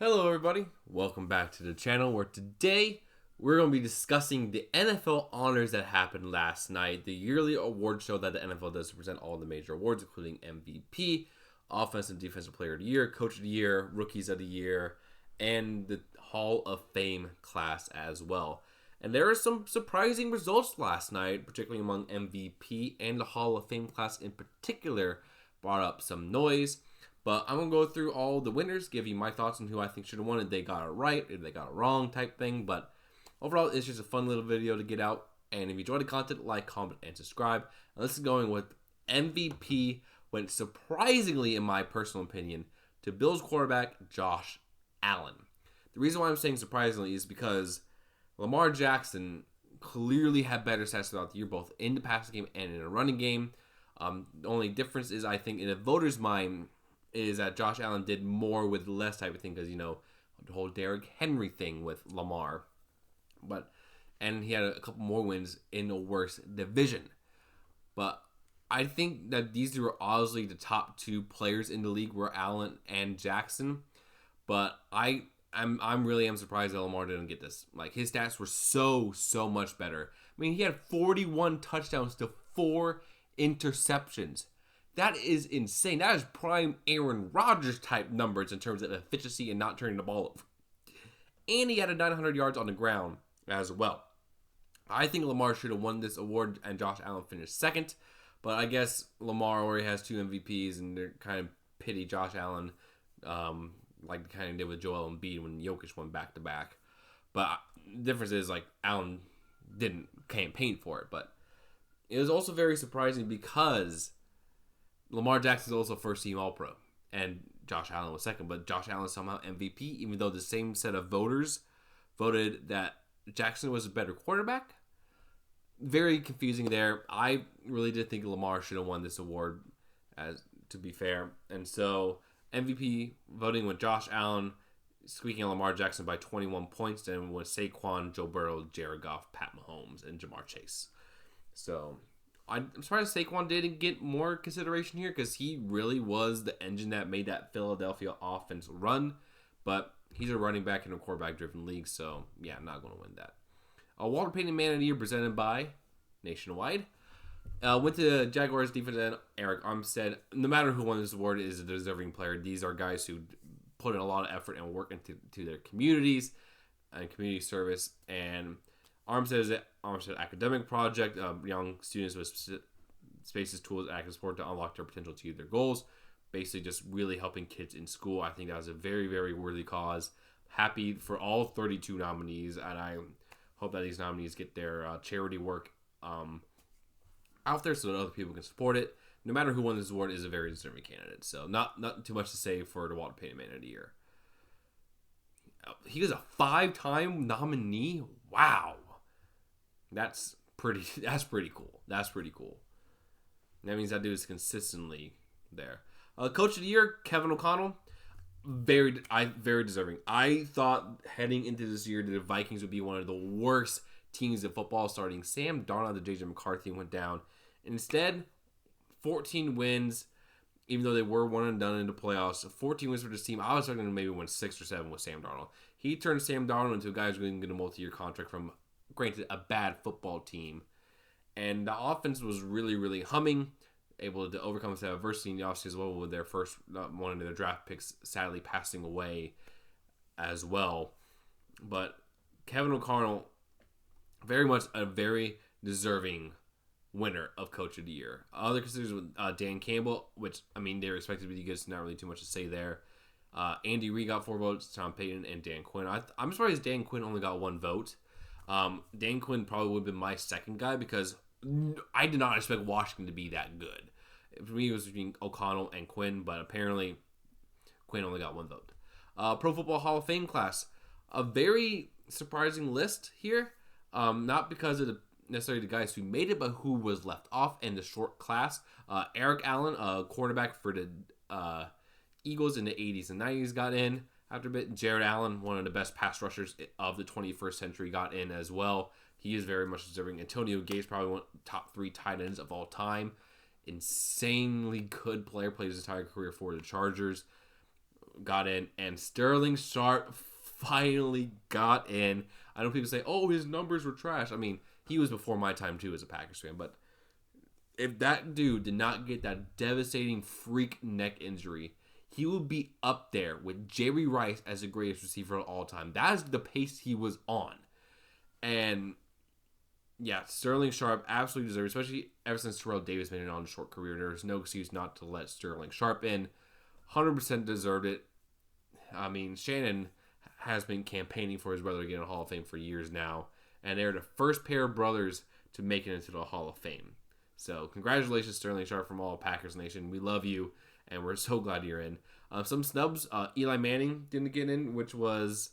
Hello everybody, welcome back to the channel where today we're going to be discussing the NFL honors that happened last night, the yearly award show that the NFL does to present all the major awards including MVP, Offensive and Defensive Player of the Year, Coach of the Year, Rookies of the Year, and the Hall of Fame class as well. And there are some surprising results last night, particularly among MVP and the Hall of Fame class in particular brought up some noise. But I'm going to go through all the winners, give you my thoughts on who I think should have won, if they got it right, if they got it wrong type thing. But overall, it's just a fun little video to get out. And if you enjoy the content, like, comment, and subscribe. And this is going with MVP went surprisingly, in my personal opinion, to Bills quarterback Josh Allen. The reason why I'm saying surprisingly is because Lamar Jackson clearly had better stats throughout the year, both in the passing game and in a running game. The only difference is, I think, in a voter's mind, is that Josh Allen did more with less type of thing because, the whole Derrick Henry thing with Lamar. And he had a couple more wins in a worse division. But I think that these two are obviously the top two players in the league were Allen and Jackson. But I'm really surprised that Lamar didn't get this. Like, his stats were so much better. I mean, he had 41 touchdowns to 4 interceptions. That is insane. That is prime Aaron Rodgers type numbers in terms of efficiency and not turning the ball over. And he had 900 yards on the ground as well. I think Lamar should have won this award and Josh Allen finished second. But I guess Lamar already has 2 MVPs and they're kind of pity Josh Allen like they kind of did with Joel Embiid when Jokic won back-to-back. But the difference is, Allen didn't campaign for it. But it was also very surprising because Lamar Jackson is also first-team All-Pro, and Josh Allen was second, but Josh Allen is somehow MVP, even though the same set of voters voted that Jackson was a better quarterback. Very confusing there. I really did think Lamar should have won this award, to be fair. And so MVP voting with Josh Allen, squeaking on Lamar Jackson by 21 points, and with Saquon, Joe Burrow, Jared Goff, Pat Mahomes, and Jamar Chase. So I'm surprised Saquon didn't get more consideration here because he really was the engine that made that Philadelphia offense run. But he's a running back in a quarterback-driven league, so yeah, I'm not going to win that. Walter Payton Man of the Year presented by Nationwide. Went to Jaguars defense end Eric Armstead. No matter who won this award is a deserving player. These are guys who put in a lot of effort and work into their communities and community service. And Armstead is an academic project. Young students with spaces, tools, and active support to unlock their potential to achieve their goals. Basically, just really helping kids in school. I think that was a very, very worthy cause. Happy for all 32 nominees, and I hope that these nominees get their charity work out there so that other people can support it. No matter who won this award is a very deserving candidate. So not too much to say for the Walter Payton Man of the Year. He was a 5-time nominee. Wow. That's pretty cool. That's pretty cool. That means that dude is consistently there. Coach of the Year, Kevin O'Connell. Very deserving. I thought heading into this year that the Vikings would be one of the worst teams in football, starting Sam Darnold, the JJ McCarthy went down. Instead, 14 wins, even though they were one and done in the playoffs. 14 wins for this team. I was expecting to maybe win 6 or 7 with Sam Darnold. He turned Sam Darnold into a guy who's going to get a multi-year contract from, granted, a bad football team. And the offense was really, really humming, able to overcome some adversity in the offseason as well with their first, one of their draft picks sadly passing away as well. But Kevin O'Connell, very much a very deserving winner of Coach of the Year. Other considerations with Dan Campbell, which, they're expected to be good, so not really too much to say there. Andy Reid got 4 votes, Tom Payton, and Dan Quinn. I'm surprised Dan Quinn only got 1 vote. Dan Quinn probably would have been my second guy because I did not expect Washington to be that good. For me, it was between O'Connell and Quinn, but apparently Quinn only got 1 vote. Pro Football Hall of Fame class. A very surprising list here. Not because of necessarily the guys who made it, but who was left off in the short class. Eric Allen, a cornerback for the Eagles in the 80s and 90s, got in after a bit. Jared Allen, one of the best pass rushers of the 21st century, got in as well. He is very much deserving. Antonio Gates, probably one top 3 tight ends of all time. Insanely good player, played his entire career for the Chargers. got in, and Sterling Sharp finally got in. I know people say, "Oh, his numbers were trash." I mean, he was before my time too as a Packers fan, but if that dude did not get that devastating freak neck injury, he would be up there with Jerry Rice as the greatest receiver of all time. That is the pace he was on. And yeah, Sterling Sharp absolutely deserves, especially ever since Terrell Davis made it on a short career. There's no excuse not to let Sterling Sharp in. 100% deserved it. I mean, Shannon has been campaigning for his brother to get in the Hall of Fame for years now, and they're the first pair of brothers to make it into the Hall of Fame. So congratulations, Sterling Sharp, from all Packers Nation. We love you, and we're so glad you're in. Some snubs. Eli Manning didn't get in, which was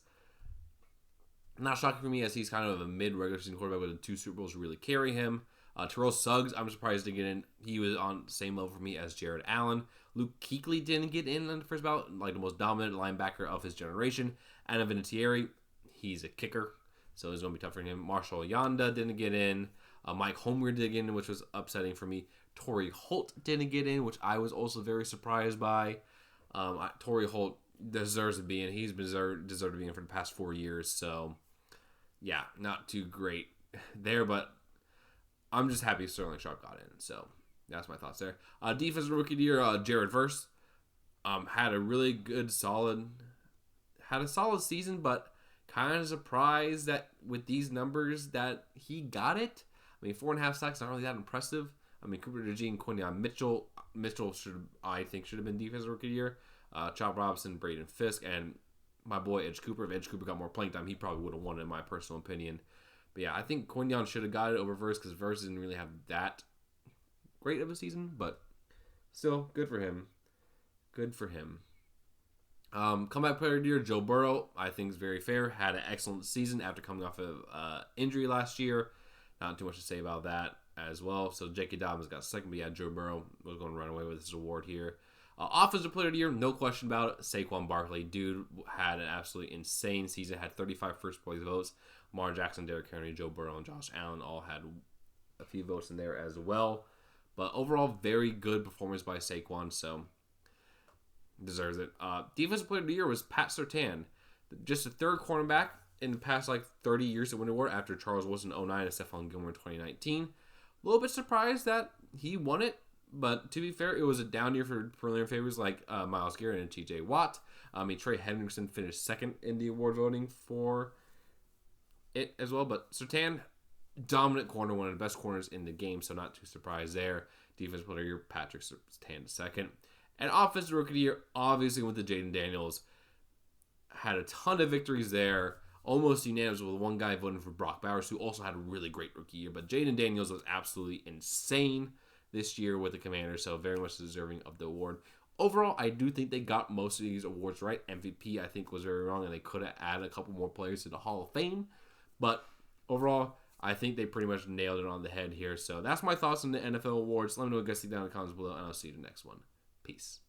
not shocking for me, as he's kind of a mid-regular season quarterback with the 2 Super Bowls to really carry him. Terrell Suggs, I'm surprised to get in. He was on the same level for me as Jared Allen. Luke Kuechly didn't get in the first ballot, like the most dominant linebacker of his generation. Anna Vinatieri, he's a kicker, so it's going to be tough for him. Marshall Yanda didn't get in. Mike Holmgren didn't get in, which was upsetting for me. Torrey Holt didn't get in, which I was also very surprised by. Torrey Holt deserves to be in. He's deserved to be in for the past 4 years, so yeah, not too great there, but I'm just happy Sterling Sharp got in. So that's my thoughts there. Defensive Rookie of the Year, Jared Verse. Had a really good, solid season, but kind of surprised that with these numbers that he got it. I mean, 4.5 sacks, not really that impressive. I mean, Cooper DeJean, Quinyon Mitchell should have been Defensive Rookie of the Year. Chop Robinson, Braden Fisk, and my boy Edge Cooper. If Edge Cooper got more playing time, he probably would have won it, in my personal opinion. But yeah, I think Quinyon should have got it over Verse, because Verse didn't really have that great of a season, but still, good for him. Good for him. Comeback player of the year, Joe Burrow, I think is very fair. Had an excellent season after coming off of injury last year. Not too much to say about that as well. So J.K. Dobbins got second, but yeah, Joe Burrow was going to run away with this award here. Offensive player of the year, no question about it, Saquon Barkley. Dude had an absolutely insane season. Had 35 first place votes. Lamar Jackson, Derrick Henry, Joe Burrow, and Josh Allen all had a few votes in there as well. But overall, very good performance by Saquon, so deserves it. Defensive player of the year was Pat Surtain. Just the third cornerback in the past 30 years to win the award, after Charles Woodson in 2009 and Stephon Gilmore in 2019. A little bit surprised that he won it, but to be fair, it was a down year for preliminary favorites like Myles Garrett and T.J. Watt. Trey Hendrickson finished second in the award voting for it as well, but Surtain, dominant corner, one of the best corners in the game, so not too surprised there. Defensive player of the year, Patrick Surtain second. And offensive rookie of the year, obviously with the Jaden Daniels. Had a ton of victories there. Almost unanimous, with one guy voting for Brock Bowers, who also had a really great rookie year. But Jaden Daniels was absolutely insane this year with the Commanders, so very much deserving of the award. Overall, I do think they got most of these awards right. MVP, I think, was very wrong, and they could have added a couple more players to the Hall of Fame. But overall, I think they pretty much nailed it on the head here. So that's my thoughts on the NFL awards. Let me know what you guys think down in the comments below, and I'll see you in the next one. Peace.